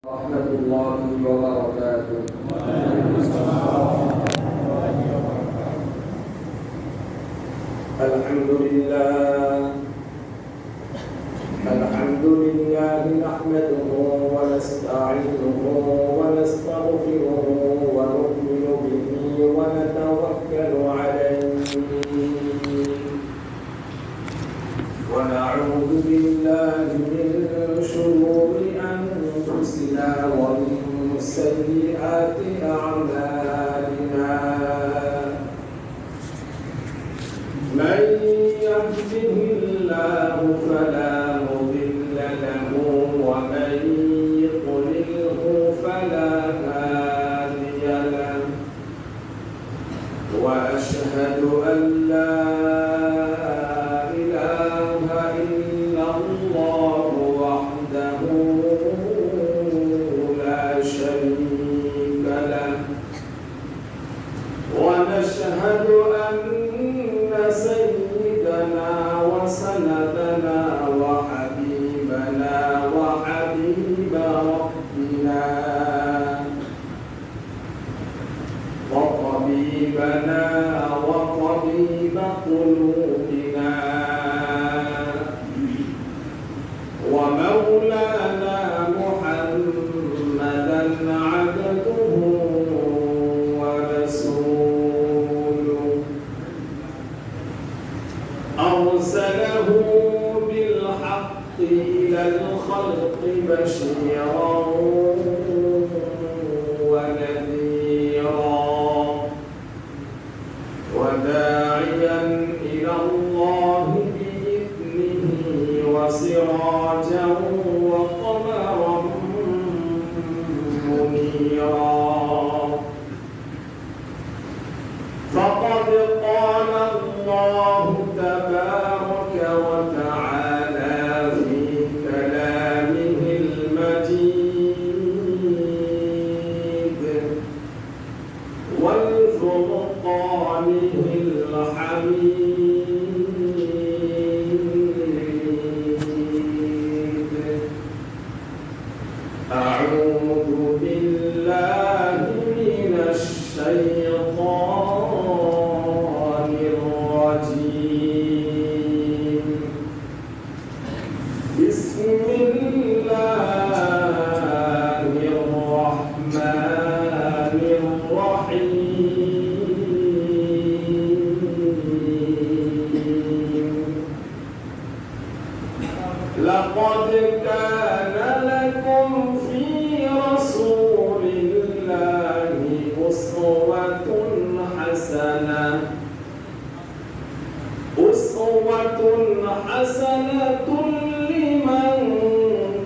ورحمة الله وبركاته. الحمد لله نحمده ونستعينه ونستغفره ونؤمن به ونتوكل عليه ونعوذ بالله من شرور أنفسنا ومن سيئات أعمالنا. من يهده الله فلا مضل له ومن يضلله فلا هادي له، وأشهد أن لا ونشهد أن سيدنا وسندنا وحبيبنا وحبيب ربنا وطبيبنا وطبيب قلوبنا ومولانا محمدا عبده أرسله بالحق إلى الخلق بشيرا ونذيرا وداعيا إلى الله بإذنه وسراجا وقمرا منيرا. فقد قال الله تبارك وتعالى في كلامه المجيد والفرقانه الحميد. أعوذ بالله من الشيطان الرجيم. بسم الله الرحمن الرحيم. لقد كان لكم في رسول الله أسوة حسنة لمن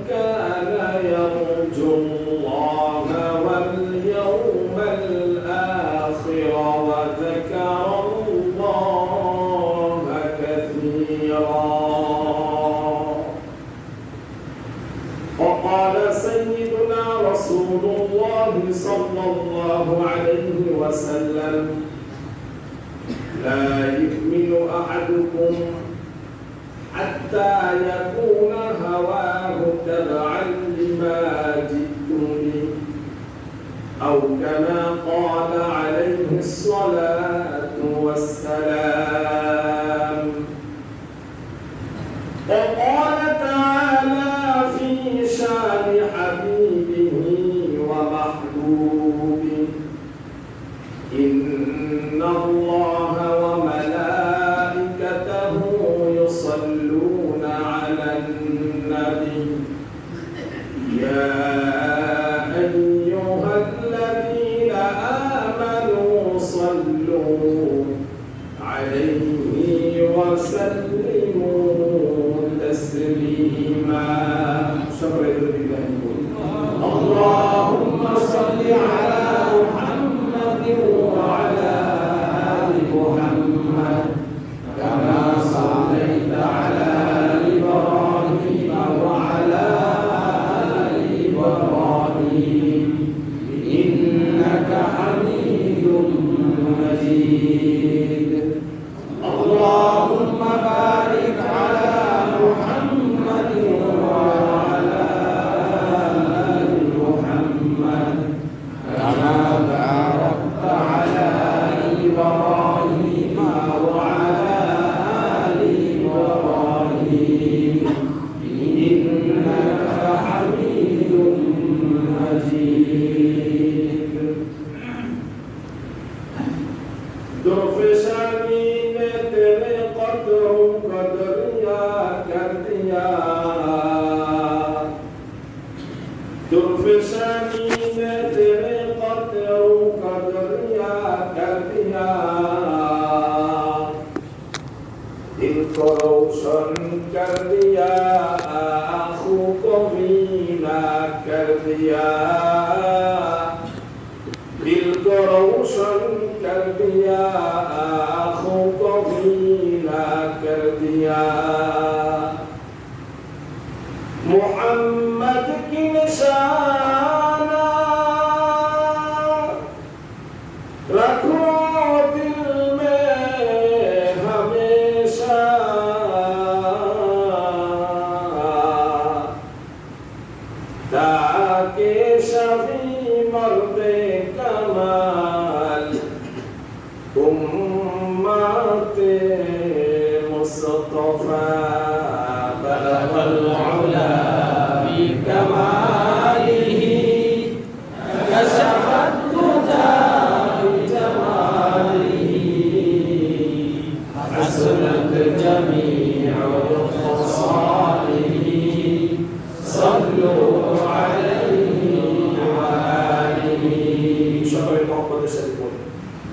كان يرجو الله واليوم الآخر وذكر الله كثيرا. وقال سيدنا رسول الله صلى الله عليه وسلم: لا يؤمن أحدكم حتى يكون هواه تبعا لما جئت به، أو كما قال عليه الصلاة والسلام. وقال تعالى في شان حبيبه ومحبوبه: إن الله وملائكته يصلون على النبي يا أيها الذين آمنوا صلوا عليه وسلموا تسليما. اللهم صل على محمد وعلى آل محمد كما صليت على إبراهيم وعلى آل إبراهيم إنك حميد مجيد. اللهم بارك درفشانی نے تیرے قطروں کا دریا کر دیا دل کو روشن کر دیا آنکھوں کو مینا کر دیا دل کو روشن کر دیا آنکھوں کو مینا کر دیا محمد کی نشانہ رکھو دل میں ہمیشہ تاکہ شفیع مرد کمال امت مصطفیٰ بلغ العلا بكماله كشف الهدى بجماله حسنت جميع خصاله صلوا عليه وآله شكرا محمد الشريف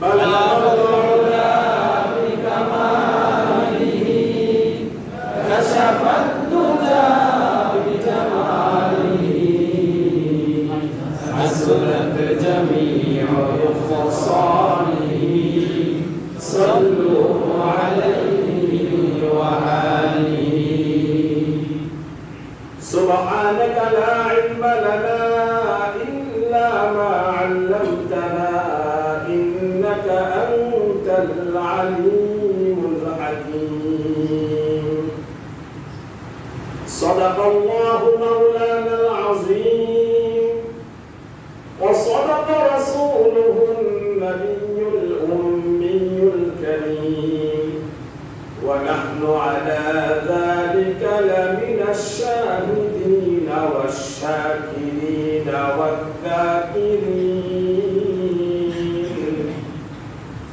بلغ العلا بكماله كشف الهدى حسنت جميع خصاله صلوا عليه وآله سبحانك لا علم لنا إلا ما علمتنا إنك أنت العليم الحكيم صدق الله مولانا العظيم وصدق رسوله النبي الأمي الكريم ونحن على ذلك لمن الشاهدين والشاكرين والذاكرين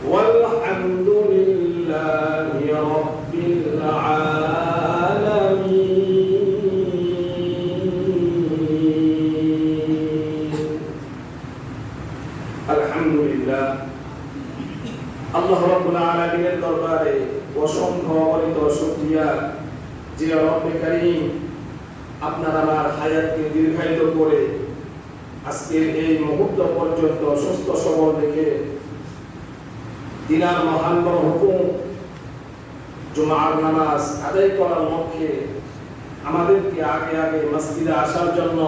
والحمد لله رب العالمين আলহামদুলিল্লাহ আল্লাহ রাব্বুল আলামিনের দরবারে অসংখ্য অগণিত শুকরিয়া যে রব্বে কারীম আপনার আমার হায়াতকে দীর্ঘায়িত করে আজকের এই মুহূর্ত পর্যন্ত সুস্থ সবল রেখে দিনার মহান বড় হুকুম জুমার নামাজ আদায় করার লক্ষ্যে আমাদেরকে আগে আগে মসজিদে আসার জন্য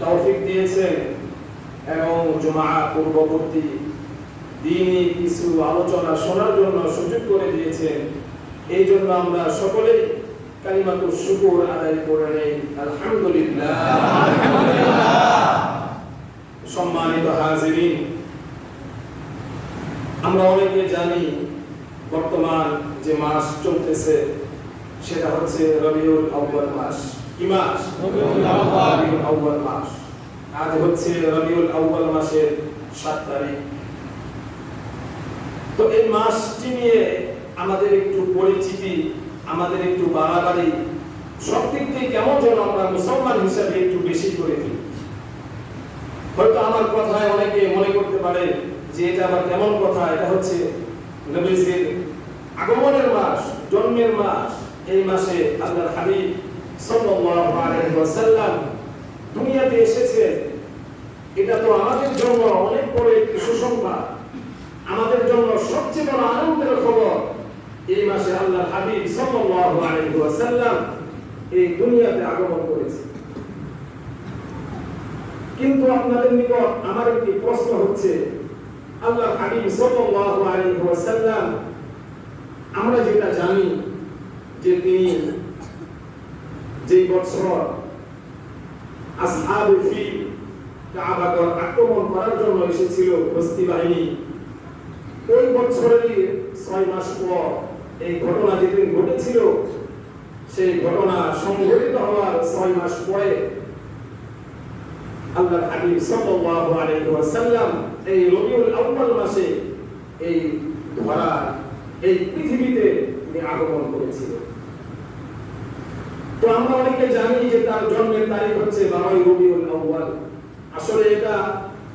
তৌফিক দিয়েছেন এবং জুমা পূর্ববর্তী দিনই কিছু আলোচনা শোনার জন্য সুযোগ করে দিয়েছেন এই জন্য আমরা সকলেই কালিমাতুশ শুকর আদায় করে নেই আলহামদুলিল্লাহ সম্মানিত হাজিরিন আমরা অনেকে জানি বর্তমান যে মাস চলতেছে সেটা হচ্ছে রবিউল আউয়াল মাস কি মাস রবিউল আউয়াল মাস আজ হচ্ছে রবিউল আউয়াল মাসের 7 তারিখ তো এই মাসটি নিয়ে আমাদের একটু পরিচিতি আমাদের একটু বাড়াবাড়ি সব দিক থেকে কেমন যেন আমরা মুসলমান হিসেবে একটু বেশি করে দিই হয়তো আমার কথায় অনেকে মনে করতে পারে যে এটা আবার কেমন কথা এটা হচ্ছে নবীজির আগমনের মাস জন্মের মাস এই মাসে আল্লাহর হাবিব সাল্লাল্লাহু আলাইহি ওয়াসাল্লাম দুনিয়াতে এসেছেন এটা তো আমাদের জন্য অনেক বড় একটি সুসংবাদ আমাদের জন্য সবচেয়ে বড় আনন্দের খবর এই মাসে আল্লাহর হাবিব সাল্লাল্লাহু আলাইহি ওয়াসাল্লাম এই দুনিয়াতে আগমন করেছেন কিন্তু আপনাদের নিকট আমার একটি প্রশ্ন হচ্ছে আল্লাহর হাবিব সাল্লাল্লাহু আলাইহি ওয়াসাল্লাম আমরা যেটা জানি যে তিনি যে বছর আসহাবে ফিল কাবাগর আক্রমণ করার জন্য এসেছিল বস্তি বাহিনী ওই বছরেরই 6 মাস পর এই ঘটনা যেদিন ঘটেছিল সেই ঘটনা সংঘটিত হওয়ার 6 মাস পরে আল্লাহর হাবিব সাল্লাল্লাহু আলাইহি ওয়াসাল্লাম এই রবিউল আউয়াল মাসে এই ধরা এই পৃথিবীতে তিনি আগমন করেছিলেন তো আমরা অনেকে জানি যে তার জন্মের তারিখ হচ্ছে 12 রবিউল আউয়াল। আসলে এটা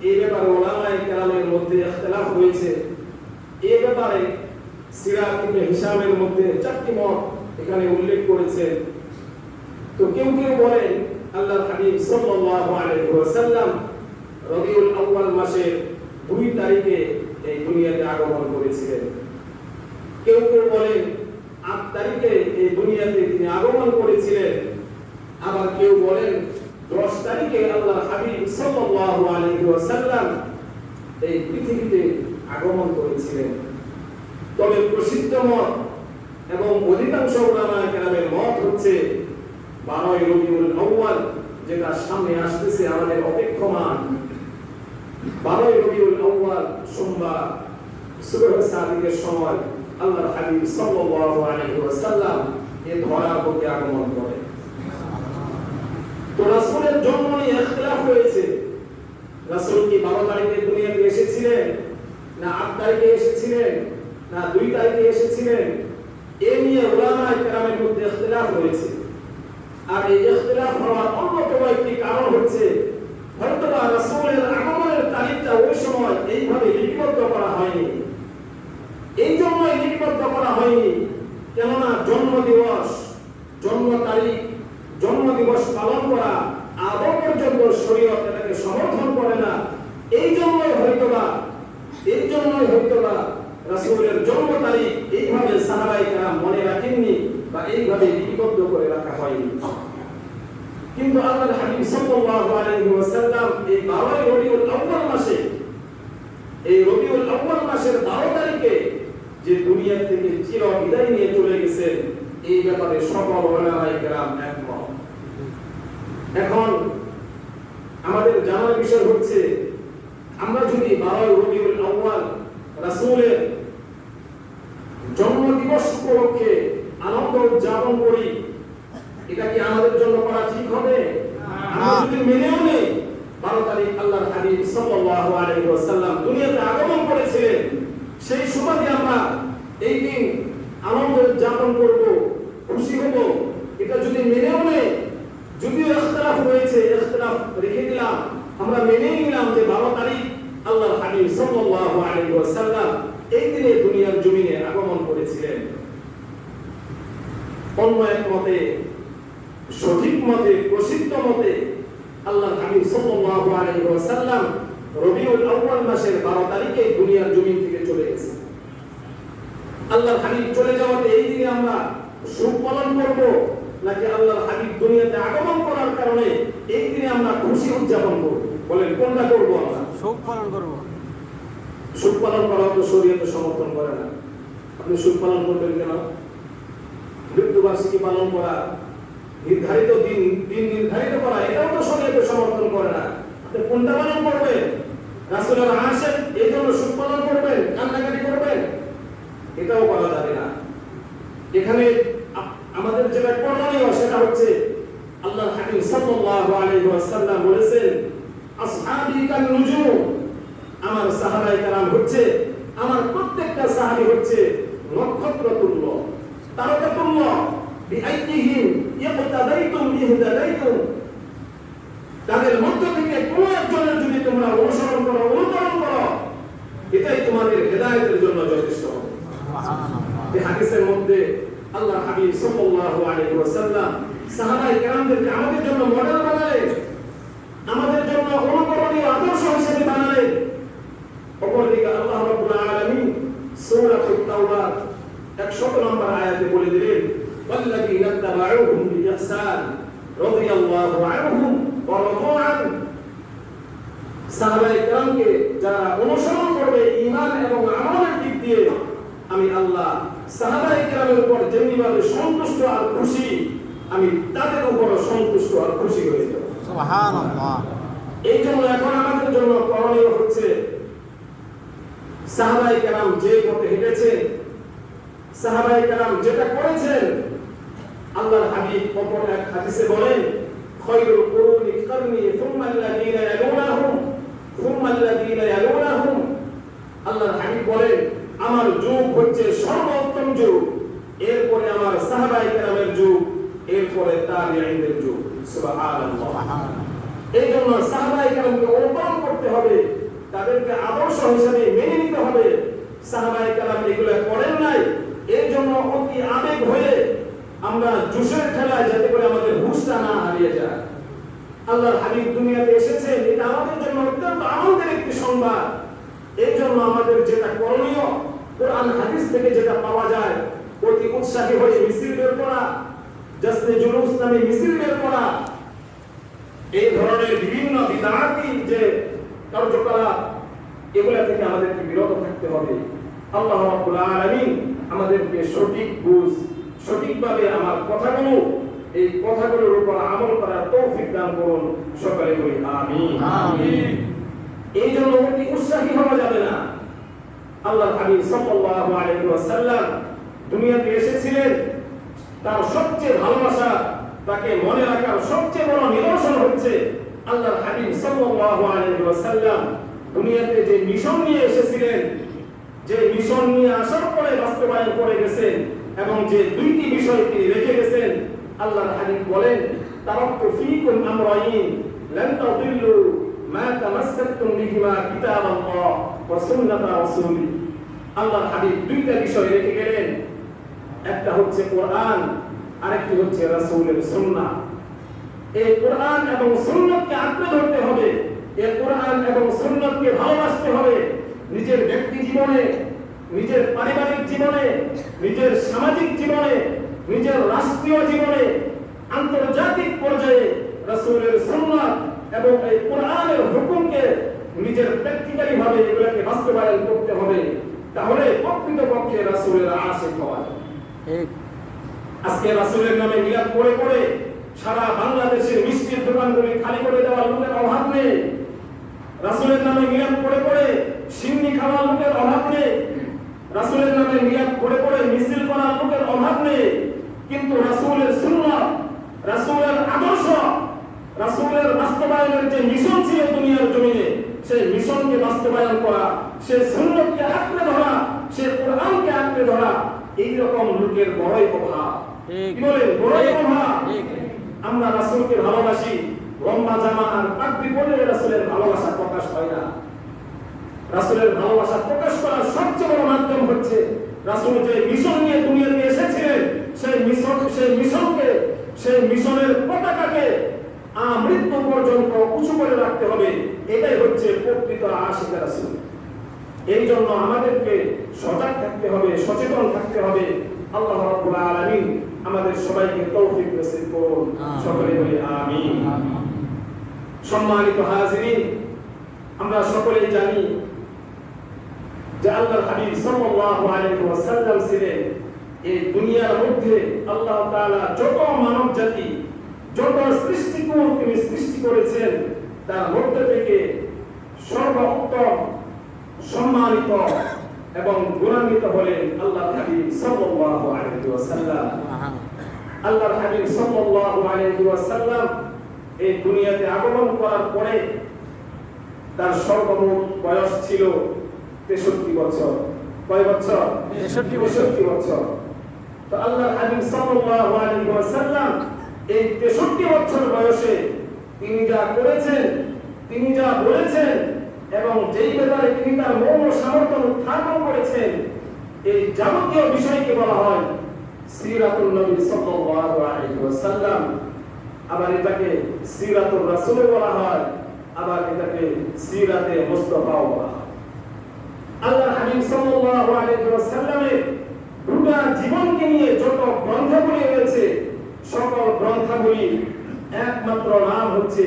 এই ব্যাপারে উলামায়ে কেরামের মধ্যে ইখতিলাফ হয়েছে। এই ব্যাপারে সিরাত ইবনে হিশামের মধ্যে 4টি মত এখানে উল্লেখ করেছে। তো কেউ কেউ বলেন আল্লাহর হাবিব সাল্লাল্লাহু আলাইহি ওয়াসাল্লাম রবিউল আউয়াল মাসের 2 তারিখে এই দুনিয়াতে আগমন করেছিলেন। কেউ কেউ বলেন 8 তারিখে এই দুনিয়াতে তিনি আগমন করেছিলেন। আবার কেউ বলেন 10 তারিখে আল্লাহর হাবিব সাল্লাল্লাহু আলাইহি ওয়াসাল্লাম এই পৃথিবীতে আগমন করেছিলেন। তবে প্রসিদ্ধ মত এবং অধিকাংশ উলামায়ে কেরামের মত হচ্ছে 12 রবিউল আউয়াল, যেটা সামনে আসতেছে আমাদের অপেক্ষমান। 12 রবিউল আউয়াল সোমবার সুবহ সাদিকের সময় আল্লাহর হাবিব সাল্লাল্লাহু আলাইহি ওয়াসাল্লাম এই ধরার প্রতি আগমন করেন। তো রাসূলের জন্ম নিয়ে ইখতিলাফ হয়েছে। রাসূল কি 12 তারিখে দুনিয়াতে এসেছিলেন, না 8 তারিখে এসেছিলেন, না 2 তারিখে এসেছিলেন, এই নিয়ে উলামায়ে কেরামের মধ্যে ইখতিলাফ হয়েছে। আর এই ইখতিলাফ হওয়ার অন্যতম একটি কারণ হচ্ছে হয়তোবা রাসূলের আগমনের তারিখটা ওই সময় এইভাবে লিপিবদ্ধ করা হয়নি। এই জন্যই লিপিবদ্ধ করা হয়নি কেননা জন্মদিবস, জন্ম তারিখ, জন্মদিবস পালন করা আদৌ পর্যন্ত শরীয়ত এটাকে সমর্থন করে না। এই জন্যই হয়তোবা রাসূলের জন্ম তারিখ এইভাবে সাহাবায়ে কেরাম মনে রাখেননি বা এইভাবে লিপিবদ্ধ করে রাখা হয়নি। কিন্তু আল্লাহর হাবিব সাল্লাল্লাহু আলাইহি ওয়াসাল্লাম এই 12 রবিউল আউয়াল মাসে, এই রবিউল আউয়াল মাসের 12 তারিখে যে দুনিয়া থেকে চির বিদায় নিয়ে চলে গেছেন, এই ব্যাপারে সকল উলামায়ে কেরাম একমত। এখন আমাদের জানার বিষয় হচ্ছে আমরা যদি 12 রবিউল আউয়াল রাসূলের জন্মদিবস উপলক্ষে আনন্দ উদযাপন করি, এটা কি আমাদের জন্য করা ঠিক হবে? আমরা যদি মেনেও নেই 12 তারিখ আল্লাহর হাবিব সাল্লাল্লাহু আলাইহি ওয়াসাল্লাম দুনিয়াতে আগমন করেছিলেন, সেই সুবাদে আমরা এই দিন আনন্দ উদযাপন করব, খুশি হব, এটা যদি মেনেও নেই, যদিও ইখতিলাফ হয়েছে, ইখতিলাফ রেখে দিলাম, আমরা মেনে নিলাম যে 12 তারিখ আল্লাহর হাবিব সাল্লাল্লাহু আলাইহি ওয়াসাল্লাম এই দিনে দুনিয়ার জমিনে আগমন করেছিলেন। অন্য এক মতে, সঠিক মতে, প্রসিদ্ধ মতে আল্লাহর হাবিব সাল্লাল্লাহু আলাইহি ওয়াসাল্লাম রবিউল আউয়াল মাসের 12 তারিখে দুনিয়ার জমিন থেকে চলে গেছেন। আল্লাহর হাবিব চলে যাওয়াতে এই দিনে আমরা শোক পালন করব, নাকি আল্লাহর হাবিব দুনিয়াতে আগমন করার কারণে এই দিনে আমরা খুশি উদযাপন করব? বলেন কোনটা করব? আমরা শোক পালন করব। শোক পালন করা তো শরীয়ত সমর্থন করে না। আপনি শোক পালন করবেন কেন? মৃত্যুবার্ষিকী পালন করা, নির্ধারিত দিন নির্ধারিত করা, এটাও তো শরীয়ত সমর্থন করে না। আপনি কোনটা পালন করবেন? রাসূলের আশেক এই জন্য শোক পালন করবেন, কান্নাকাটি করবেন? এটাও করা যাবে না। এখানে আমাদের যেটা করণীয় সেটা হচ্ছে আল্লাহর হাবিব সাল্লাল্লাহু আলাইহি ওয়াসাল্লাম বলেছেন, আসহাবী কান নুজুম, আমার সাহাবায়ে কেরাম হচ্ছে, আমার প্রত্যেকটা সাহাবী হচ্ছে নক্ষত্র তুল্য, তারকা তুল্য। বিআইহিম ইয়াকতাদাইতুম ইহতাদাইতুম, তাদের মধ্য থেকে কোন একজনের যদি তোমরা অনুসরণ করো, অনুকরণ করো, এটাই তোমাদের হেদায়েতের জন্য যথেষ্ট হবে। সুবহানাল্লাহ। এই হাদিসের মধ্যে আল্লাহর হাবিব সাল্লাল্লাহু আলাইহি ওয়াসাল্লাম সাহাবায়ে কেরামদেরকে আমাদের জন্য মডেল বানালেন, আমাদের জন্য অনুকরণীয় আদর্শ হিসেবে বানালেন। অপরদিকে আল্লাহ রাব্বুল আলামিন সূরাতুত তাওবা 100 নম্বর আয়াতে বলে দিলেন, ওয়াল্লাযীনা তাবাউহুম বিইহসান রাদিয়াল্লাহু আনহুম ওয়া রাদু আন, সাহাবায়ে কেরামকে যারা অনুসরণ করবে ঈমান এবং আমলের দিক দিয়ে, আমি আল্লাহ সাহাবায়ে কেরামের উপর যেমনিভাবে সন্তুষ্ট আর খুশি, আমি তাদের উপর সন্তুষ্ট আর খুশি হয়ে যাব। সুবহানাল্লাহ। এই জন্য এখন আমাদের জন্য করণীয় হচ্ছে সাহাবায়ে কেরাম যে পথে হেঁটেছেন, সাহাবায়ে কেরাম যেটা করেছেন, আল্লাহর হাবিব অপর এক হাদিসে বলেন, খায়রুল কুরুনি কারনি সুম্মা আল্লাযীনা ইয়ালুনাহুম সুম্মা আল্লাযীনা ইয়ালুনাহুম। আল্লাহর হাবিব বলেন, আমার যুগ হচ্ছে সর্বোত্তম যুগ, এরপরে আমার সাহাবায়ে কেরামের যুগ, এরপরে তাবিঈনদের যুগ। সুবহানাল্লাহ। সুবহানাল্লাহ। এই জন্য সাহাবায়ে কেরামকে অনুকরণ করতে হবে, তাদেরকে আদর্শ হিসেবে মেনে নিতে হবে। সাহাবায়ে কেরাম এগুলো করেন নাই, এর জন্য অতি আবেগ হয়ে আমরা জোশের ঠেলায় যাতে করে আমাদের হুঁশটা না হারিয়ে যায়। আল্লাহর হাবিব দুনিয়াতে এসেছেন, এটা আমাদের জন্য অত্যন্ত আনন্দের একটি সংবাদ। এই জন্য আমাদের যেটা করণীয়, কোরআন হাদিস থেকে যেটা পাওয়া যায়, অতি উৎসাহী হয়ে মিছিল বের করা, জশ্নে জুলুস নামে মিছিল বের করা, এই ধরনের বিভিন্ন বিদআতি যে কার্যকলাপ, এগুলা থেকে আমাদেরকে বিরত থাকতে হবে। আল্লাহ রাব্বুল আলামিন আমাদেরকে সঠিক বুঝ, সঠিকভাবে আমার কথাগুলো, এই কথাগুলোর উপর আমল করার তৌফিক দান করুন। সকলে বলি আমিন। আমিন। এই জন্য অতি উৎসাহী হওয়া যাবে না। আল্লাহর হাবিব সাল্লাল্লাহু আলাইহি ওয়াসাল্লাম দুনিয়াতে এসেছিলেন, তার সবচেয়ে ভালোবাসা, তাকে মনে রাখার সবচেয়ে বড় নিদর্শন হচ্ছে আল্লাহর হাবিব সাল্লাল্লাহু আলাইহি ওয়াসাল্লাম দুনিয়াতে যে মিশন নিয়ে এসেছিলেন, যে মিশন নিয়ে আসার পরে বাস্তবায়ন করে গেছেন, এবং যে দুইটি বিষয় তিনি রেখে গেছেন। আল্লাহর হাবিব বলেন, তারাকতু ফীকুম আমরাইন লান তাদিল্লু মা তামাসসাকতুম বিহিমা কিতাবাল্লাহ ওয়া সুন্নাতা রাসূলি। আল্লাহর হাবিব দুইটা বিষয় রেখে গেলেন, একটা হচ্ছে কোরআন, আরেকটি হচ্ছে রাসূলের সুন্নাহ। এই কোরআন এবং সুন্নাহকে আঁকড়ে ধরতে হবে, এই কোরআন এবং সুন্নাহকে ভালোবাসতে হবে। নিজের ব্যক্তি জীবনে, নিজের পারিবারিক জীবনে, নিজের সামাজিক জীবনে, নিজের রাষ্ট্রীয় জীবনে, আন্তর্জাতিক পর্যায়ে রাসূলের সুন্নাহ এবং এই কোরআনের হুকুমকে নিজের প্র্যাকটিক্যালি ভাবে এগুলোকে বাস্তবায়ন করতে হবে। তাহলে প্রকৃতপক্ষে রাসূলের আশিক হওয়া যায়। ঠিক। আজকে রাসূলের নামে মিলাদ করে করে সারা বাংলাদেশের মিষ্টির দোকানগুলি খালি করে দেওয়ার লোকের অভাব নেই। রাসূলের নামে মিলাদ করে করে সিন্নি খাওয়ার লোকের অভাব নেই। রাসূলের নামে মিলাদ করে করে মিছিল করার লোকের অভাব নেই। কিন্তু রাসূলের সুন্নাহ, রাসূলের আদর্শ, রাসূলের বাস্তবায়নের যে মিশন ছিল দুনিয়ার জমিনে, সেই মিশনকে বাস্তবায়ন করা, সেই সুন্নাহকে আঁকড়ে ধরা, সেই কোরআনকে আঁকড়ে ধরা, এই রকম লোকের বড়ই অভাব। ঠিক। কি বলেন? বড়ই অভাব। ঠিক। আমরা রাসূলকে ভালোবাসি, লম্বা জামা আর পাগড়ি পরলে রাসূলের ভালোবাসা প্রকাশ হয় না। রাসূলের ভালোবাসা প্রকাশ করার সবচেয়ে বড় মাধ্যম হচ্ছে রাসূল যে মিশন নিয়ে দুনিয়াতে এসেছিলেন, সেই মিশনকে, সেই মিশনের পতাকাকে মৃত্যু পর্যন্ত উঁচু করে রাখতে হবে। এটাই হচ্ছে প্রকৃত আশিক রাসূল। এই জন্য আমাদেরকে সজাগ থাকতে হবে, সচেতন থাকতে হবে। আল্লাহ রাব্বুল আলামিন আমাদের সবাইকে তৌফিক নসিব করুন। সকলে বলি আমিন। সম্মানিত হাজিরিন, আমরা সকলেই জানি যে আল্লাহর হাবিব সাল্লাল্লাহু আলাইহি ওয়াসাল্লাম ছিলেন এই দুনিয়ার মধ্যে আল্লাহ তাআলা যত মানব জাতি, যত সৃষ্টিকুল তিনি সৃষ্টি করেছেন, তার মধ্যে থেকে সর্বোত্তম, সম্মানিত এবং গুণান্বিত হলেন আল্লাহর হাবিব সাল্লাল্লাহু আলাইহি ওয়াসাল্লাম। আল্লাহর হাবিব সাল্লাল্লাহু আলাইহি ওয়াসাল্লাম এই দুনিয়াতে আগমন করার পরে তার সর্বমোট বয়স ছিল 63 বছর। কয় বছর? 63 বছর। তো আল্লাহর হাবিব সাল্লাল্লাহু আলাইহি ওয়াসাল্লাম এই 63 বছর বয়সে তিনি যা করেছেন, তিনি যা বলেছেন, এবং যেই ব্যাপারে তিনি তার মৌন সামর্থ্য উত্থাপন করেছেন, এই যাবতীয় বিষয়কে বলা হয় সিরাতুন নবী সাল্লাল্লাহু আলাইহি ওয়াসাল্লাম। আবার এটাকে সিরাতুর রাসূল বলা হয়, আবার এটাকে সিরাতে মুস্তাফাও বলা হয়। আল্লাহর হাবিব সাল্লাল্লাহু আলাইহি ওয়াসাল্লামের গোটা জীবনকে নিয়ে যত গ্রন্থগুলি রয়েছে, সকল গ্রন্থগুলি একমাত্র নাম হচ্ছে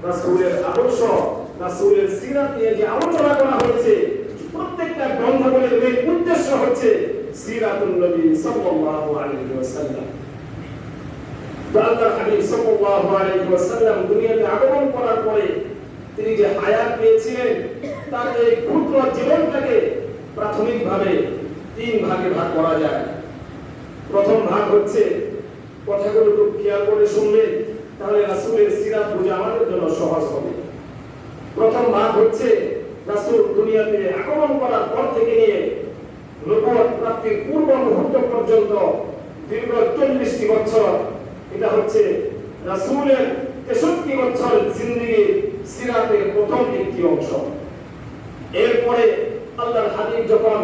রাসূলের আদর্শ, রাসূলের সিরাত নিয়ে যে আলোচনা করা হয়েছে, প্রত্যেকটা গ্রন্থগুলির মেন উদ্দেশ্য হচ্ছে সিরাতুন নবী সাল্লাল্লাহু আলাইহি ওয়াসাল্লাম। তো আল্লাহর হাবিব সাল্লাল্লাহু আলাইহি ওয়াসাল্লাম দুনিয়াতে আগমন করার পরে তিনি যে হায়াত পেয়েছিলেন, তার এই ক্ষুদ্র জীবনটাকে প্রাথমিকভাবে 3 ভাগে ভাগ করা যায়। প্রথম ভাগ হচ্ছে, কথাগুলো খুব খেয়াল করে শুনবেন, তাহলে রাসূলের সিরাত বোঝা আমাদের জন্য সহজ হবে। প্রথম ভাগ হচ্ছে রাসূল দুনিয়াতে আগমন করার পর থেকে নিয়ে নবুয়ত প্রাপ্তির পূর্ব মুহূর্ত পর্যন্ত দীর্ঘ 40টি বছর এটা হচ্ছে রাসূলের 63 বছর জিন্দেগির সিরাতের প্রথম একটি অংশ। এরপরে আল্লাহর হাবিব যখন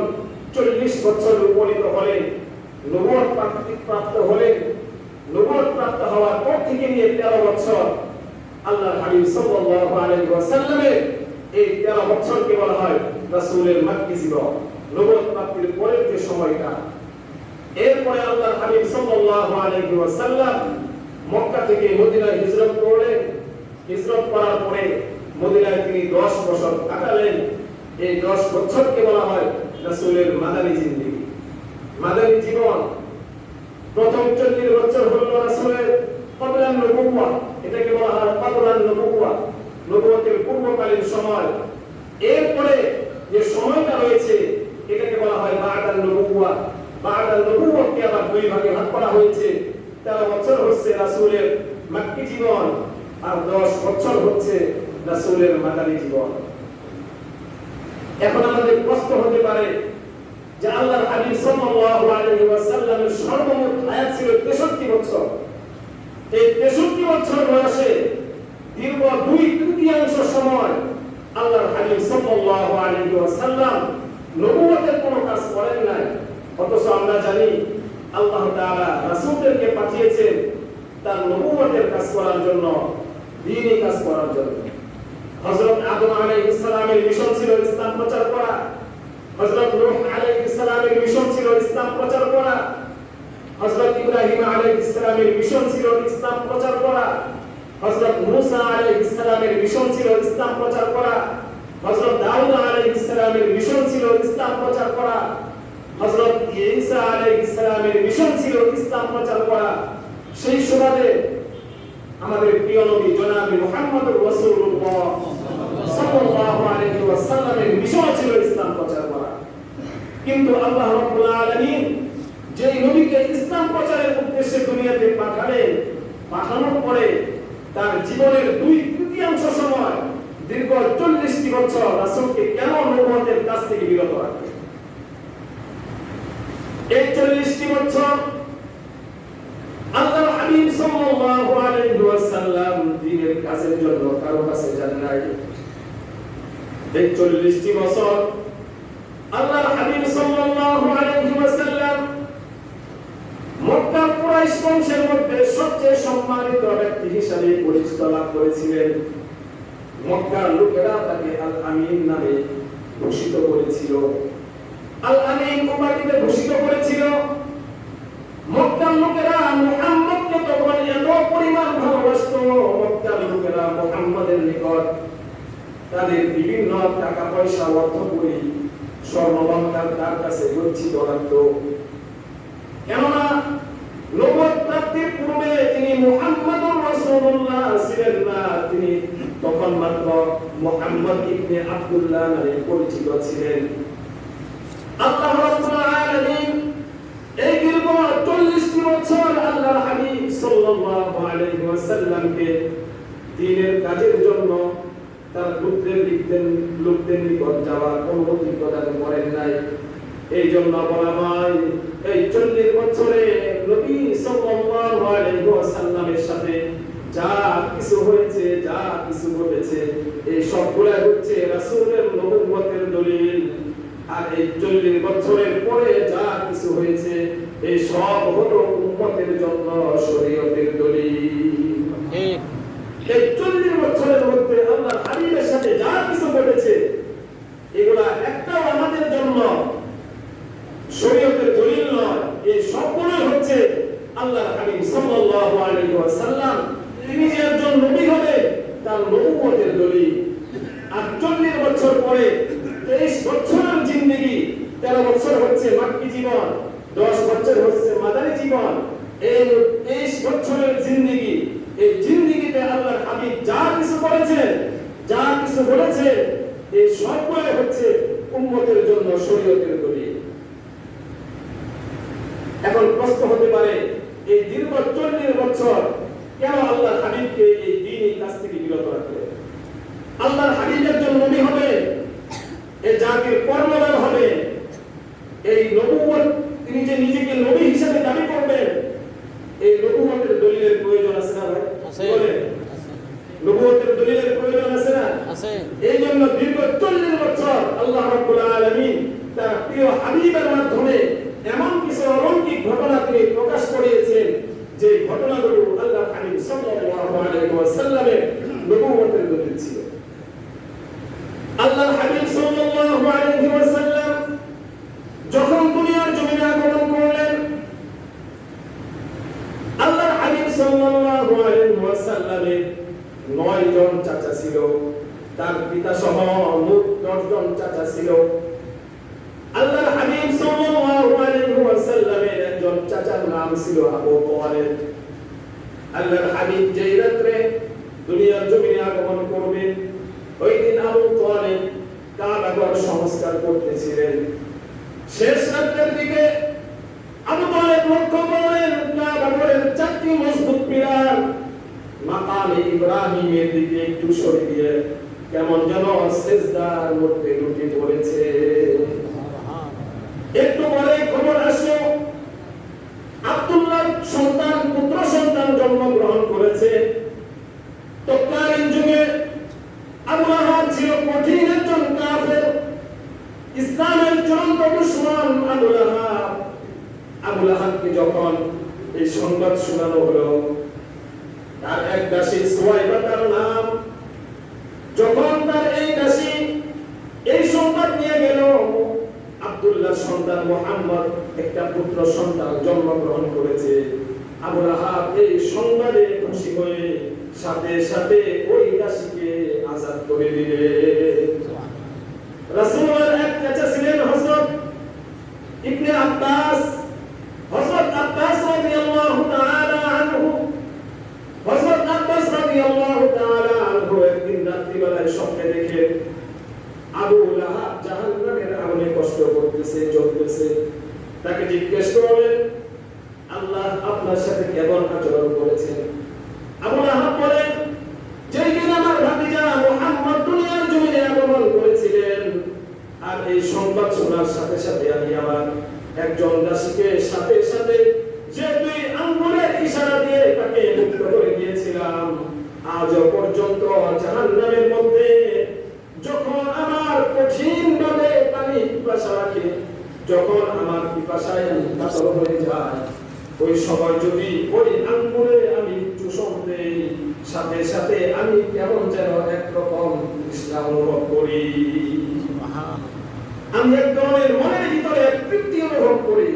40 বছর উপনীত হলেন, নবুয়ত প্রাপ্ত হলেন, নবুয়ত প্রাপ্ত হওয়ার পর থেকে নিয়ে 13 বছর আল্লাহর হাবিব সাল্লাল্লাহু আলাইহি ওয়াসাল্লামের এই 13 বছরকে বলা হয় রাসূলের মক্কি জীবন, নবুয়ত প্রাপ্তির পরের যে সময়টা। এরপরে আল্লাহর হাবিব সাল্লাল্লাহু আলাইহি ওয়াসাল্লাম মক্কা থেকে মদিনায় হিজরত করলেন। হিজরত করার পরে মদিনায় তিনি 10 বছর কাটালেন। এই 10 বছরকে বলা হয় রাসূলের মাদানী জিন্দেগি, মাদানী জীবন। প্রথম 40 বছর হলো রাসূলের ক্বাবলান নবুওয়া, এটাকে বলা হয় ক্বাবলান নবুওয়া, নবুয়তের পূর্বকালীন সময়। এরপরে যে সময়টা রয়েছে এটাকে বলা হয় বা'দান নবুওয়া। বা'দান নবুওয়াকে আবার দুই ভাগে ভাগ করা হয়েছে। 13 বছর হচ্ছে রাসূলের মক্কি জীবন, আর 10 বছর হচ্ছে রাসূলের মাদানী জীবন। এখন আমাদের প্রশ্ন হতে পারে যে আল্লাহর হাবিব সাল্লাল্লাহু আলাইহি ওয়াসাল্লামের সর্বমোট হায়াত ছিল 63 বছর। এই 63 বছর বয়সে দীর্ঘ 2/3 সময় আল্লাহর হাবিব সাল্লাল্লাহু আলাইহি ওয়াসাল্লাম নবুয়তের কোনো কাজ করেন নাই। অথচ আমরা জানি আল্লাহ তাআলা রাসূলদেরকে পাঠিয়েছেন তার নবুয়তের কাজ করার জন্য, দ্বীনি কাজ করার জন্য। হযরত আদম আলাইহিস সালামের মিশন ছিল ইসলাম প্রচার করা। হযরত নূহ আলাইহিস সালামের মিশন ছিল ইসলাম প্রচার করা। হযরত ইব্রাহিম আলাইহিস সালামের মিশন ছিল ইসলাম প্রচার করা। হযরত মূসা আলাইহিস সালামের মিশন ছিল ইসলাম প্রচার করা। হযরত দাউদ আলাইহিস সালামের মিশন ছিল ইসলাম প্রচার করা। হযরত ঈসা আলাইহিস সালামের মিশন ছিল ইসলাম প্রচার করা। সেই সুবাদে আমাদের প্রিয় নবী জনাবে মুহাম্মদুর রাসূলুল্লাহ সাল্লাল্লাহু আলাইহি ওয়াসাল্লামের মিশন ছিল ইসলাম প্রচার করা। কিন্তু আল্লাহ রাব্বুল আলামিন যেই নবীকে ইসলাম প্রচারের উদ্দেশ্যে দুনিয়াতে পাঠালেন, পাঠানোর পরে তার জীবনের 2/3 সময় দীর্ঘ 40 বছর রাসূলকে কেন নবুয়তের কাছ থেকে বিরত রাখলেন? এই 40 বছর আল্লাহর হাবিব সাল্লাল্লাহু আলাইহি ওয়াসাল্লাম দ্বীনের কাজের জন্য কারো কাছে যান নাই। এই 40 বছর আল্লাহর হাবিব সাল্লাল্লাহু আলাইহি ওয়াসাল্লাম মক্কা কুরাইশ বংশের মধ্যে সবচেয়ে সম্মানিত ব্যক্তি হিসেবে পরিচিত লাভ করেছিলেন। মক্কার লোকেরা তাকে আল আমিন নামে ভূষিত করেছিল, আল আমিন উপাধিতে ভূষিত করেছিল। মক্কার লোকেরা মুহাম্মদকে তখন এত পরিমাণ ভালোবাসত, মক্কার লোকেরা মুহাম্মদের নিকট তাদের বিভিন্ন টাকা পয়সা, অর্থকড়ি, স্বর্ণলঙ্কার তার কাছে গচ্ছিত রাখত। কেননা নবুয়ত প্রাপ্তির পূর্বে তিনি মুহাম্মদুর রাসূলুল্লাহ ছিলেন না, তিনি তখন মাত্র মুহাম্মদ ইবনে আব্দুল্লাহ নামে পরিচিত ছিলেন। আল্লাহ রাব্বুল আলামিন এই দীর্ঘ 40 বছর আল্লাহর হাবিব সাল্লাল্লাহু আলাইহি ওয়াসাল্লামকে দ্বীনের কাজের জন্য তার লোকদের নিকট যাওয়ার অনুমতি প্রদান করেন নাই। এই জন্য বলা হয় এই 40 বছরে নবী সাল্লাল্লাহু আলাইহি ওয়াসাল্লামের সাথে যা কিছু হয়েছে, যা কিছু ঘটেছে, এই সবগুলো হচ্ছে রাসূলের নবুয়তের দলিল। আর এই 40 বছরের পরে যা কিছু হয়েছে এই সব হলো উম্মতের জন্য শরীয়তের দলিল। এই 40 বছরের মধ্যে আল্লাহর হাবিবের সাথে যা কিছু ঘটেছে এগুলা একটাও আমাদের জন্য শরীয়তের দলিল নয়, এই সবগুলোই হচ্ছে আল্লাহর হাবিব সাল্লাল্লাহু আলাইহি ওয়াসাল্লাম তিনি যে একজন নবী হবে তার নবুয়তের দলিল। আর 40 বছর পরে 23 বছরের জিন্দেগি, 13 বছর হচ্ছে মক্কি জীবন, 10 বছর হচ্ছে মাদানী জীবন। এই 23 বছরের জিন্দেগি, এই জিন্দেগিতে আল্লাহর হাবিব যা কিছু করেছেন, যা কিছু বলেছে এই সবগুলো হচ্ছে উম্মতের জন্য শরীয়তের দলিল। এখন প্রশ্ন হতে পারে এই দীর্ঘ 40 বছর কেন আল্লাহর হাবিবকে এই দ্বীনি কাজ থেকে বিরত রাখলেন? আল্লাহর হাবিব একজন নবী হবে, এই জাতির কর্মদান হবে, এই নবুয়ত তিনি যে নিজেকে নবী হিসেবে দাবি করবেন, এই নবুয়তের দলিলের আছে এই জন্য দীর্ঘ 40 বছর আল্লাহ রাব্বুল আলামিন তার প্রিয় হাবিবের মাধ্যমে এমন কিছু অলৌকিক ঘটনা তিনি প্রকাশ করিয়েছেন যে ঘটনাগুলো আল্লাহ হাবিব সাল্লাল্লাহু আলাইহি ওয়াসাল্লামের নবুয়তের দলিল ছিল। আল্লাহ হাবিব সাল্লাল্লাহু আলাইহি ওয়াসাল্লাম যখন দুনিয়ার জমিনে আগমন করলেন, আল্লাহ হাবিব সাল্লাল্লাহু আলাইহি ওয়াসাল্লামের 9 জন চাচা ছিল, তার পিতা সহ মোট 10 জন চাচা ছিল। আল্লাহ হাবিব সাল্লাল্লাহু আলাইহি ওয়াসাল্লামের একজন চাচার নাম ছিল আবু তালেব। আল্লাহর হাবিব যেই রাতে দুনিয়ার জমিনে আগমন করবেন, ওই দিন আবু তালেব কাবার সংস্কার করতেছিলেন। শেষ রাতের দিকে আবু তালেব লক্ষ্য করলেন কাবার 4টি মজবুত পিলার মাকামে ইব্রাহিমের দিকে একটু সরে দিয়ে কেমন যেন সিজদার মধ্যে লুটে পড়েছে। একটু পরে খবর আসলো আব্দুল্লাহর সন্তান, পুত্র সন্তান জন্মগ্রহণ করেছে। তৎকালীন যুগে আবু লাহাব ছিল কঠিন একজন কাফের, ইসলামের চূড়ান্ত দুশমন আবু লাহাব। আবু লাহাবকে যখন এই সংবাদ শোনানো হলো, তার এক দাসী সুয়াইবা তার নাম, যখন তার এই দাসী এই সংবাদ নিয়ে গেল আব্দুল্লাহ সন্তান মুহাম্মদ একটা পুত্র সন্তান জন্মগ্রহণ করেছে, আবু লাহাব এই সংবাদে খুশি হয়ে সাথে সাথে ওই দাসীকে আযাদ করে দিলে। রাসূলের এক চাচা ছিলেন হযরত ইবনে আব্বাস। হযরত আব্বাস রাদিয়াল্লাহু তাআলা আনহু, হযরত আব্বাস রাদিয়াল্লাহু তাআলা আনহু একদিন রাত্রিবেলায় স্বপ্নে দেখে আবু লাহাব জাহান্নামের আগুনে কষ্ট করতেছে, জ্বলতেছে। তাকে জিজ্ঞেস করলেন, আল্লাহ আপনার সাথে কেমন আচরণ করেছেন? আবু লাহাব বলেন, যেই দিন আমার ভাতিজা মুহাম্মদ দুনিয়ার জমিনে আগমন করেছিলেন, আর এই সংবাদ শোনার সাথে সাথে আমি আমার একজন দাসীকে সাথে সাথে যে 2 আঙ্গুলের ইশারা দিয়ে তাকে মুক্ত করে দিয়েছিলাম, আজ পর্যন্ত জাহান্নামের মধ্যে যখন আমার কঠিন ভাবে পানি পিপাসা রাখে, যখন আমার পিপাসায় কাতর হয়ে যায়, ওই সময় যদি ওই আঙ্গুলে আমি চুষণ দেই, সাথে সাথে আমি কেমন যেন একরকম তৃষ্ণা অনুভব করি। আমি এক ধরনের মনের ভিতরে তৃপ্তি অনুভব করি।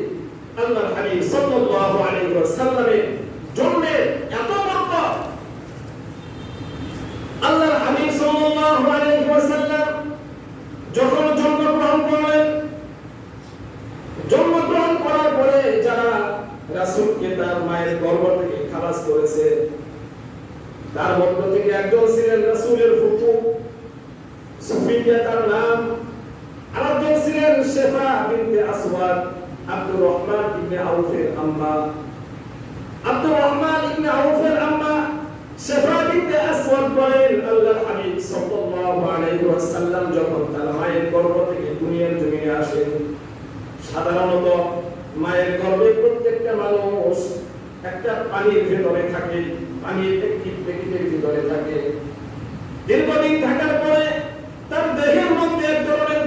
আল্লাহর হাবিব সাল্লাল্লাহু আলাইহি ওয়াসাল্লামের জন্য এত বরকত। আল্লাহর হাবিব সাল্লাল্লাহু আলাইহি ওয়াসাল্লাম যখন জন্মগ্রহণ করলেন, জন্মগ্রহণ করার পরে যারা রাসূলকে তার মায়ের গর্ভ থেকে খালাস করেছে, তার মধ্য থেকে একজন ছিলেন রাসূলের ফুফু, সুফিয়া তার নাম। আরেকজন ছিলেন শেফা বিনতে আসওয়াদ, আব্দুর রহমান ইবনে আউফের আম্মা। আব্দুর রহমান ইবনে আউফের আম্মা শেফা বিনতে আসওয়াদ বলেন, আল্লাহর হাবিব সাল্লাল্লাহু আলাইহি ওয়াসাল্লাম যখন তার মায়ের গর্ভ থেকে দুনিয়ার জমিনে আসেন, সাধারণত মায়ের গর্ভে প্রত্যেকটা মানুষ একটা পানির ভেতরে থাকে, পানির একটি প্যাকেটের ভিতরে থাকে। দীর্ঘদিন থাকার পরে তার দেহের মধ্যে এক ধরনের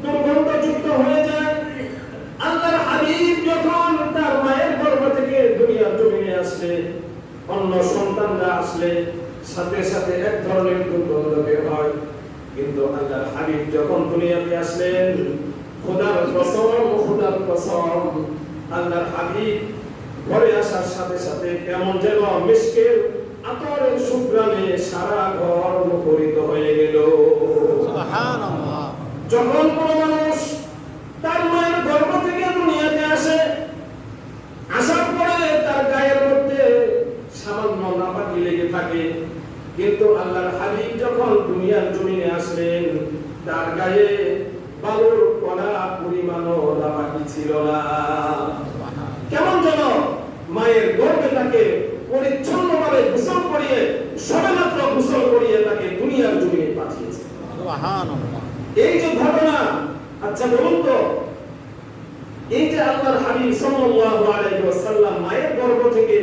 দুর্গন্ধযুক্ত হয়ে যায়। আল্লাহর হাবিব যখন তার মায়ের গর্ভ থেকে দুনিয়ার জমিনে আসলে, অন্য সন্তানরা আসলে সাথে সাথে এক ধরনের দুর্গন্ধ বের হয়। কিন্তু আল্লাহর হাবিব যখন দুনিয়াতে আসলেন, খোদার কসম, আল্লাহর হাবিব ঘরে আসার সাথে সাথে কেমন যেন মিশকের আতরের সুঘ্রাণে সারা ঘর মুখরিত হয়ে গেল। সুবহানাল্লাহ। যখন কোন মানুষ তার মায়ের গর্ভ থেকে দুনিয়াতে আসে, আসার পরে তার গায়ের মধ্যে সামান্য নাপাকি লেগে থাকে, কিন্তু আল্লাহর হাবিব যখন দুনিয়ার জমিনে আসলেন, তার গায়ে বালুর কণা পরিমাণও নাপাকি ছিল না। কেমন যেন মায়ের গর্ভে তাকে পরিচ্ছন্নভাবে গোসল করিয়ে, সবেমাত্র গোসল করিয়ে তাকে দুনিয়ার জমিনে পাঠিয়েছে। সুবহানাল্লাহ। এই যে ঘটনা, আচ্ছা বলুন তো, এই যে আল্লাহর হাবিব সাল্লাল্লাহু আলাইহি ওয়াসাল্লাম মায়ের গর্ভ থেকে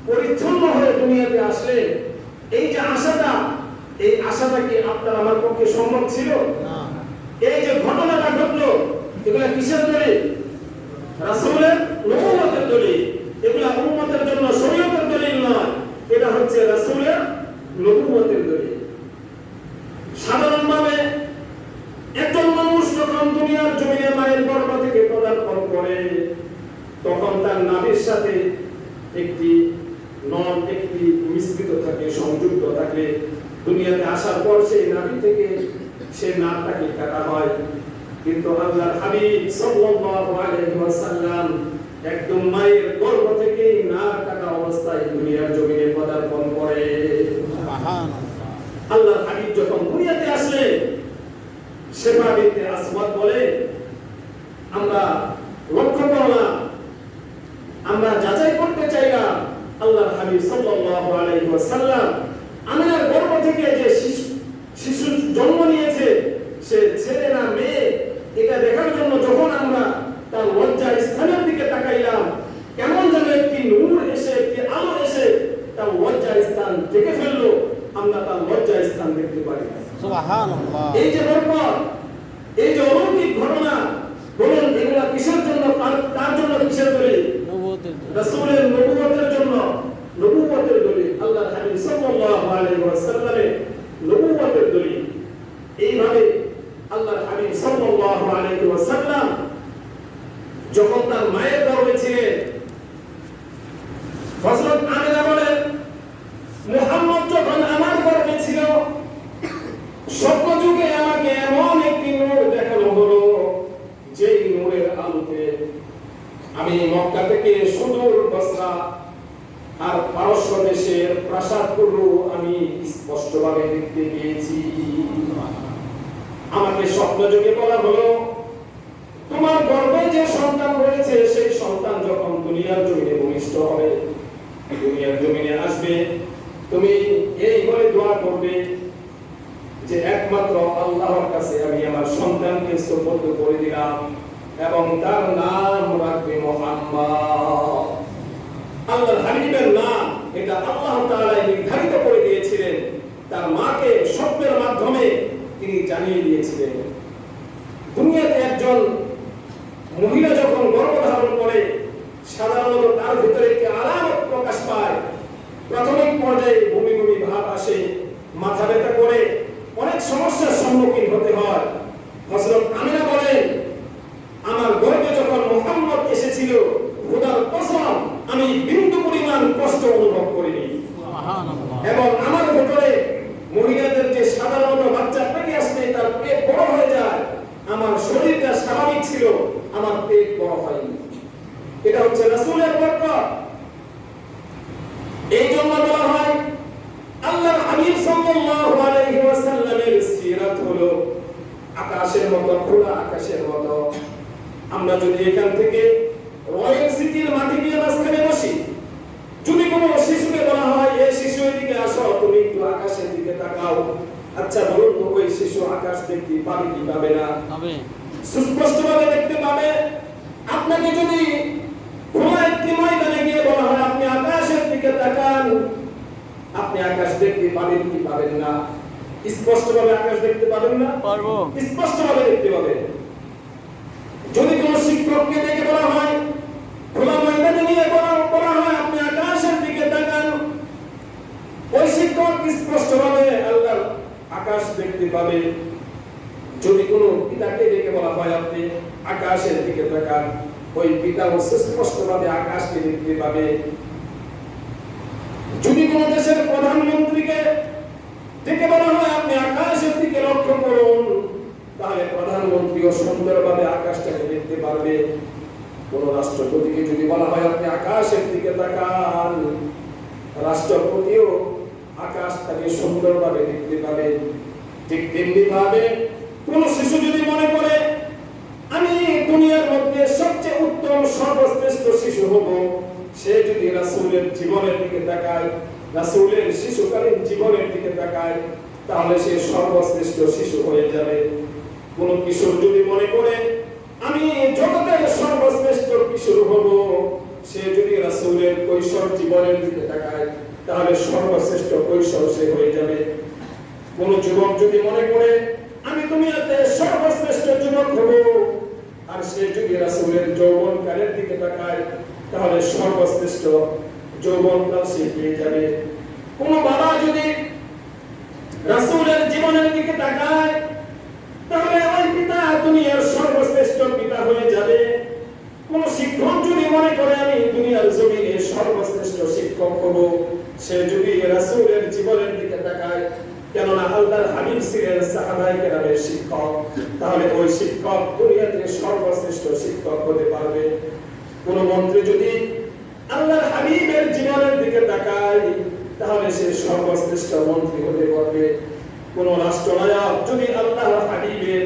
পরিচ্ছন্ন হয়ে দুনিয়াতে আসলেন, এই যে আশাটা, এই আশাটা কি আপনার আমার পক্ষে সম্ভব ছিল? না। এই যে ঘটনাটা ঘটলো, এগুলা কিসের দলিল? রাসূলের নবুয়তের দলিল। এগুলা উম্মতের জন্য শরীয়তের দলিল নয়, এটা হচ্ছে রাসূলের নবুয়তের দলিল। সাধারণভাবে একজন মানুষ যখন দুনিয়ার জমিনে মায়ের গর্ভ থেকে পদার্পণ করে, তখন তার নাভির সাথে একটি নল, একটি মিশ্রিত থাকে, সংযুক্ত থাকে। দুনিয়াতে আসার পর সেই নাভি থেকে সে নাভটাকে কাটা হয়। কিন্তু আল্লাহর হাবিব সাল্লাল্লাহু আলাইহি ওয়াসাল্লাম একদম মায়ের গর্ভ থেকে নাভ কাটা অবস্থায় দুনিয়ার জমিনে পদার্পণ করে। সুবহানাল্লাহ। আল্লাহর হাবিব যখন দুনিয়াতে আসলেন, শেফা বিনতে আসওয়াদ বলে, আমরা লক্ষ্য করলাম, আমরা যাচাই করতে চাইলাম আল্লাহর হাবিব সাল্লাল্লাহু আলাইহি ওয়াসাল্লাম আমিনার গর্ভ থেকে যে শিশু জন্ম নিয়েছে, সে ছেলে না মেয়ে, এটা দেখার জন্য যখন আমরা তার লজ্জার স্থানের দিকে তাকাইলাম, কেমন যেন একটি নূর এসে, একটি আলো এসে তার লজ্জার স্থান ঢেকে ফেললো। আমরা তার লজ্জার স্থান দেখতে পারি। সুবহানাল্লাহ। এই যে বরকত, এই যে অলৌকিক ঘটনা, বলুন এগুলা কিসের জন্য? তার জন্য কিসের দলিল? নবুয়তের দলিল। রাসূলের নবুয়তের জন্য, নবুয়তের দলিল। আল্লাহর হাবিব সাল্লাল্লাহু আলাইহি ওয়াসাল্লামের নবুয়তের দলিল। এইভাবে আল্লাহর হাবিব সাল্লাল্লাহু আলাইহি ওয়াসাল্লাম যখন তার মায়ের গর্ভে ছিলেন, হযরত আমিনা বলেন, মুহাম্মদ যখন আমার গর্ভে ছিল, স্বপ্নযুগে আমাকে এমন একটি নূর দেখানো হলো, যেই নূরের আলোতে আমি মক্কা থেকে সুদূর বসরা আর পারস্য দেশের প্রাসাদগুলো আমি স্পষ্টভাবে দেখতে পেয়েছি। আমাকে স্বপ্নযুগে বলা হলো, তোমার গর্ভে যে সন্তান রয়েছে, সেই সন্তান যখন দুনিয়ার জমিনে ভূমিষ্ঠ হবে, দুনিয়ার জমিনে আসবে, তুমি এই বলে দোয়া করবে যে একমাত্র আল্লাহর কাছে আমি আমার সন্তানকে সুপুর্দ করে দিলাম এবং তার নাম রাখবে মুহাম্মদ। আল্লাহর হাবিবের নাম এটা আল্লাহ তাআলা নির্ধারিত করে দিয়েছিলেন, তার মাকে স্বপ্নের মাধ্যমে তিনি জানিয়ে দিয়েছিলেন। দুনিয়াতে একজন মহিলা যখন গর্ভধারণ করে, সাধারণত তার ভিতরে একটি আলামত প্রকাশ পায়। প্রাথমিক পর্যায়ে বমি বমি ভাব আসে, মাথা ব্যথা করে, অনেক সমস্যার সম্মুখীন হতে হয়। হযরত আমিনা বলেন, আমার গর্ভে যখন মুহাম্মদ এসেছিল, খোদার কসম আমি বিন্দু পরিমাণ কষ্ট অনুভব করিনি। সুবহানাল্লাহ। এবং আমার ভিতরে মহিলাদের যে সাধারণত বাচ্চা পেটে আসলে তার পেট বড় হয়ে যায়, আমার শরীরটা স্বাভাবিক ছিল, আমার পেট বড় হয়নি। এটা হচ্ছে রাসূলের বরকত। এই জন্য বলা হয় আল্লাহর হাবিব সাল্লাল্লাহু আলাইহি ওয়াসাল্লামের সিরাত হলো আকাশের মতো, খোলা আকাশের মতো। আমরা যদি এখান থেকে রয়্যাল সিটির মাঠে গিয়ে মাঝখানে বসি, যদি কোনো শিশুকে বলা হয়, এই শিশু এদিকে আসো, তুমি একটু আকাশের দিকে তাকাও, আচ্ছা বলুন তো ওই শিশু আকাশ দেখতে পাবে কি পাবে না? হবে। সুস্পষ্টভাবে দেখতে পাবে। আপনাকে যদি খোলা একটি ময়দানে গিয়ে বলা হয় আপনি আকাশের দিকে তাকান, আপনি আকাশ দেখতে পাবেন কি পাবেন না? স্পষ্টভাবে আকাশ দেখতে পাবেন না? পারবো। স্পষ্টভাবে দেখতে পাবেন। যদি কোনো শিক্ষককে দেখে বলা হয়, খোলা ময়দানে নিয়ে বলা হয় আপনি আকাশের দিকে তাকান, ওই শিক্ষক স্পষ্টভাবে আল্লাহর আকাশ দেখতে পাবে। যদি কোনো পিতাকে দেখে বলা হয় আপনি আকাশের দিকে তাকান, ওই পিতা স্পষ্টভাবে আকাশকে দেখতে পাবে। যদি কোনো দেশের প্রধানমন্ত্রীকে দেখে বলা হয় আপনি আকাশের দিকে লক্ষ্য করুন, তাহলে প্রধানমন্ত্রীও সুন্দরভাবে আকাশটাকে দেখতে পারবে। কোন রাষ্ট্রপতিকে যদি বলা হয় আপনি আকাশের দিকে তাকান, রাষ্ট্রপতিও আকাশটাকে সুন্দরভাবে দেখতে পাবে। ঠিক তেমনি ভাবে কোন শিশু যদি মনে করে আমি দুনিয়ার মধ্যে সবচেয়ে উত্তম সর্বশ্রেষ্ঠ শিশু হব, সে যদি রাসূলের জীবনের দিকে তাকায়, রাসূলের শিশুকালীন জীবনের দিকে তাকায়, তাহলে সে সর্বশ্রেষ্ঠ শিশু হয়ে যাবে। কোন কিশোর যদি মনে করে আমি জগতের সর্বশ্রেষ্ঠ কিশোর হব, সে যদি রাসূলের কৈশোর জীবনের দিকে তাকায়, তাহলে সর্বশ্রেষ্ঠ কৈশোর সে হয়ে যাবে। কোন যুবক যদি মনে করে আমি দুনিয়াতে সর্বশ্রেষ্ঠ যুবক হব, আর সে যদি রাসূলের যৌবনকালের দিকে তাকায়, তাহলে সর্বশ্রেষ্ঠ যৌবনকাল সে পেয়ে যাবে। কোন বাবা যদি রাসূলের জীবনের দিকে তাকায়, তাহলে ওই পিতা দুনিয়ার সর্বশ্রেষ্ঠ পিতা হয়ে যাবে। কোন শিক্ষক যদি মনে করে আমি দুনিয়ার জমিনে সর্বশ্রেষ্ঠ শিক্ষক হব, সে যদি রাসূলের জীবনের দিকে তাকায়, কেননা আল্লাহর হাবিব ছিলেন সাহাবায়ে কেরামের শিক্ষক, তাহলে ওই শিক্ষক দুনিয়াতে সর্বশ্রেষ্ঠ শিক্ষক হতে পারবে। কোন মন্ত্রী যদি আল্লাহর হাবিবের জীবনের দিকে তাকায়, তাহলে সে সর্বশ্রেষ্ঠ মন্ত্রী হতে পারবে। কোন রাষ্ট্রনায়ক যদি আল্লাহর হাবিবের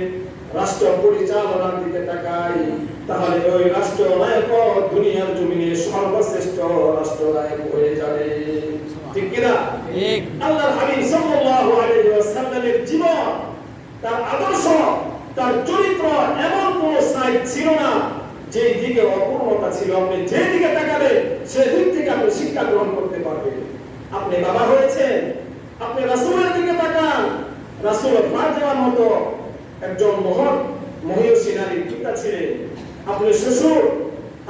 রাষ্ট্র পরিচালনার দিকে তাকায়, তাহলে ওই রাষ্ট্রনায়ক দুনিয়ার জমিনে সর্বশ্রেষ্ঠ রাষ্ট্রনায়ক হয়ে যাবে। ঠিক কিনা? ঠিক। আল্লাহর হাবিব সাল্লাল্লাহু আলাইহি ওয়াসাল্লামের জীবন, তার আদর্শ, তার চরিত্র এমন কোন সাইড ছিল না যে দিকে অপূর্ণতা ছিল। আপনি যে দিকে তাকাবেন সেই দিক থেকে আপনি শিক্ষা গ্রহণ করতে পারবেন। আপনি বাবা হয়েছেন, আপনি রাসূলের দিকে তাকান, রাসূল ফাতেমার মতো একজন মহৎ মহিয়সী নারীর পিতা ছিলেন। আপনি শ্বশুর,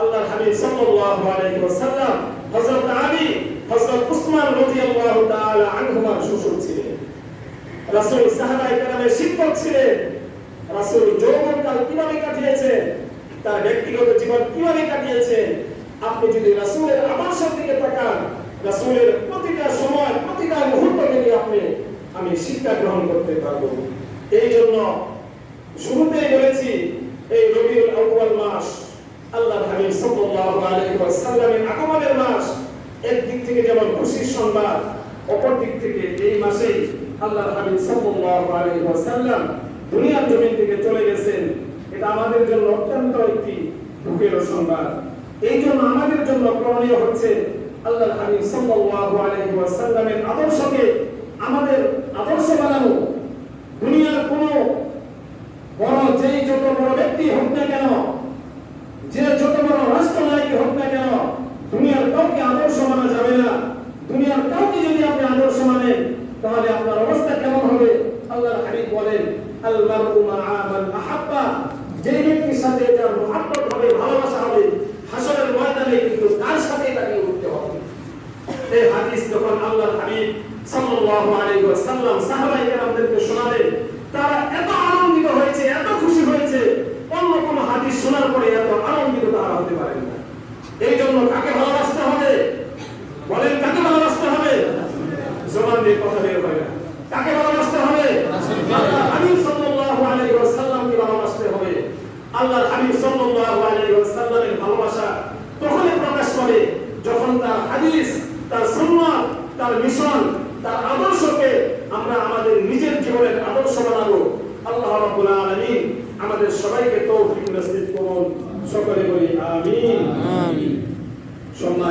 আল্লাহর হাবিব সাল্লাল্লাহু আলাইহি ওয়াসাল্লাম হযরত আলী, হযরত উসমান রাদিয়াল্লাহু তাআলা আনহুমার শ্বশুর ছিলেন। রাসূল সাহাবায়ে কেরামের শিক্ষক ছিলেন। রাসূল যৌবনকাল কিভাবে কাটিয়েছেন, তার ব্যক্তিগত জীবন কিভাবে কাটিয়েছেন, আপনি যদি রাসূলের আদর্শের দিকে তাকান, রাসূলের প্রতিটা সময় প্রতিটা মুহূর্তকে নিয়ে আমি শিক্ষা গ্রহণ করতে পারবো। এই জন্য শুরুতেই বলেছি, এই রবিউল আউয়াল মাস আল্লাহর হাবিব সাল্লাল্লাহু আলাইহি ওয়াসাল্লামের আগমনের মাস। একদিক থেকে যেমন খুশির সংবাদ, অপর দিক থেকে এই মাসেই আল্লাহর হাবিব সাল্লাল্লাহু আলাইহি ওয়াসাল্লাম দুনিয়ার জমিন থেকে চলে গেছেন। এটা আমাদের জন্য অত্যন্ত একটি দুঃখের সংবাদ। এই জন্য আমাদের জন্য করণীয় হচ্ছে আল্লাহর হাবিব সাল্লাল্লাহু আলাইহি ওয়াসাল্লামের আদর্শকে আমাদের আদর্শ বানানো। দুনিয়ার কোনো বড় যেই যত বড় ব্যক্তি হোক না কেন, যে যত বড় রাষ্ট্রনায়ক হোক না কেন, দুনিয়ার কাউকে আদর্শ মানা যাবে না। দুনিয়ার কাউকে যদি আপনি আদর্শ মানেন, তাহলে আপনার অবস্থা কেমন হবে? আল্লাহর হাবিব বলেন, আল মারউ মা'a মান আহাব্বা, যে ব্যক্তির সাথে তার মুহাব্বত হবে, ভালোবাসা হবে, হাসরের ময়দানে কিন্তু তার সাথে তাকে উঠতে হবে। এই হাদিস যখন আল্লাহর হাবিব সাল্লাল্লাহু আলাইহি ওয়াসাল্লাম সাহাবায়ে কেরামদেরকে শোনালেন, তারা এত আনন্দিত হয়েছে, এত খুশি হয়েছে, অন্য কোন হাদিস শোনার পরে এত আনন্দিত তারা হতে পারেন না। এই জন্য কাকে ভালোবাসতে হবে? বলেন, কাকে ভালোবাসতে হবে? জবান দিয়ে কথা বের হয় না। কাকে ভালোবাসতে হবে? আল্লাহর হাবিব সাল্লাল্লাহু আলাইহি ওয়াসাল্লামকে ভালোবাসতে হবে। আল্লাহর হাবিব সাল্লাল্লাহু আলাইহি ওয়াসাল্লামের ভালোবাসা তখনই প্রকাশ পাবে যখন তার হাদিস, তার সুন্নাহ, তার মিশন, তার আদর্শকে আমরা আমাদের নিজের জীবনের আদর্শ বানাবো। আল্লাহ রাব্বুল আলামিন আমাদের সবাইকে তৌফিক নসিব করুন। সকলে বলি আমিন। আমিন। সম্মানিত